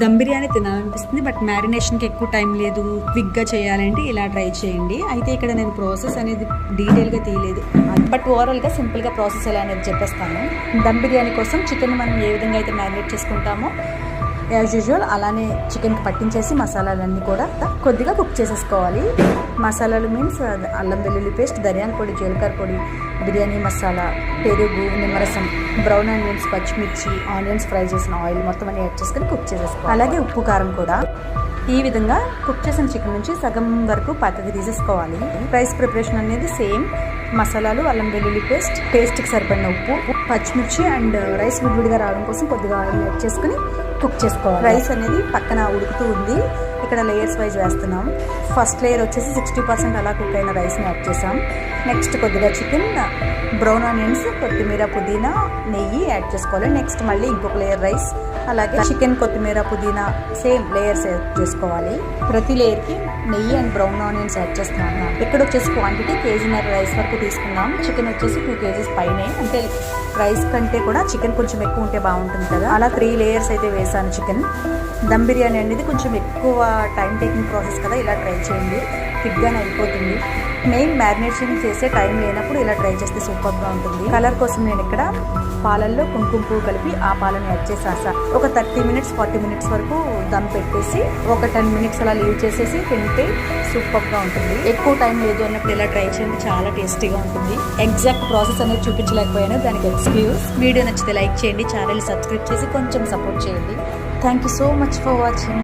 దమ్ బిర్యానీ తినాలనిపిస్తుంది, బట్ మ్యారినేషన్కి ఎక్కువ టైం లేదు, క్విక్గా చేయాలంటే ఇలా ట్రై చేయండి. అయితే ఇక్కడ నేను ప్రాసెస్ అనేది డీటెయిల్గా తీయలేదు, బట్ ఓవరాల్గా సింపుల్గా ప్రాసెస్ ఎలా అనేది చెప్పేస్తాను. దమ్ బిర్యానీ కోసం చికెన్ మనం ఏ విధంగా అయితే మ్యారినేట్ చేసుకుంటామో యాజ్ యూజువల్ అలానే చికెన్కి పట్టించేసి మసాలాలన్నీ కూడా కొద్దిగా కుక్ చేసేసుకోవాలి. మసాలాలు మీన్స్ అల్లం వెల్లుల్లి పేస్ట్, ధనియాల పొడి, జీలకర్ర పొడి, బిర్యానీ మసాలా, పెరుగు, నిమ్మరసం, బ్రౌన్ ఆనియన్స్, పచ్చిమిర్చి, ఆనియన్స్ ఫ్రై చేసిన ఆయిల్ మొత్తం అన్ని యాడ్ చేసుకొని కుక్ చేసేసుకోవాలి. అలాగే ఉప్పు కారం కూడా. ఈ విధంగా కుక్ చేసిన చికెన్ నుంచి సగం వరకు పక్కకి తీసేసుకోవాలి. రైస్ ప్రిపరేషన్ అనేది సేమ్. మసాలాలు, అల్లం వెల్లుల్లి పేస్ట్కి సరిపడిన ఉప్పు, పచ్చిమిర్చి అండ్ రైస్ విడివిడిగా రావడం కోసం కొద్దిగా ఆయిల్ యాడ్ చేసుకుని కుక్ చేసుకోవాలి. రైస్ అనేది పక్కన ఉడుకుతూ ఉంది. ఇక్కడ లేయర్స్ వైజ్ వేస్తున్నాం. ఫస్ట్ లేయర్ వచ్చేసి 60% అలా కుక్ అయిన రైస్ని యాడ్ చేసాం. నెక్స్ట్ కొద్దిగా చికెన్, బ్రౌన్ ఆనియన్స్, కొత్తిమీర, పుదీనా, నెయ్యి యాడ్ చేసుకోవాలి. నెక్స్ట్ మళ్ళీ ఇంకొక లేయర్ రైస్, అలాగే చికెన్, కొత్తిమీర, పుదీనా సేమ్ లేయర్స్ యాడ్ చేసుకోవాలి. ప్రతి లేయర్కి నెయ్యి అండ్ బ్రౌన్ ఆనియన్స్ యాడ్ చేస్తున్నాను. ఇక్కడ వచ్చేసి క్వాంటిటీ కేజీన్నర రైస్ వరకు తీసుకున్నాం. చికెన్ వచ్చేసి 2 kgs పైనే, అంటే రైస్ కంటే కూడా చికెన్ కొంచెం ఎక్కువ ఉంటే బాగుంటుంది కదా, అలా 3 లేయర్స్ అయితే వేసాను చికెన్. దమ్ బిర్యానీ అనేది కొంచెం ఎక్కువ టైం టేకింగ్ ప్రాసెస్ కదా, ఇలా ట్రై చేయండి, క్విక్గానే అయిపోతుంది. మెయిన్ మ్యారినేషన్ చేసే టైం లేనప్పుడు ఇలా ట్రై చేస్తే సూపర్గా ఉంటుంది. కలర్ కోసం నేను ఇక్కడ పాలల్లో కుంకుమ పువ్వు కలిపి ఆ పాలను యాడ్ చేసేసా. ఒక 30 minutes 40 minutes వరకు దమ్ పెట్టేసి ఒక 10 minutes అలా లీవ్ చేసేసి తింటే సూపర్గా ఉంటుంది. ఎక్కువ టైం లేదు అన్నప్పుడు ఇలా ట్రై చేయండి, చాలా టేస్టీగా ఉంటుంది. ఎగ్జాక్ట్ ప్రాసెస్ అనేది చూపించలేకపోయాను, దానికి ఎక్స్క్యూజ్. వీడియో నచ్చితే లైక్ చేయండి, ఛానల్ సబ్స్క్రైబ్ చేసి కొంచెం సపోర్ట్ చేయండి. Thank you so much for watching.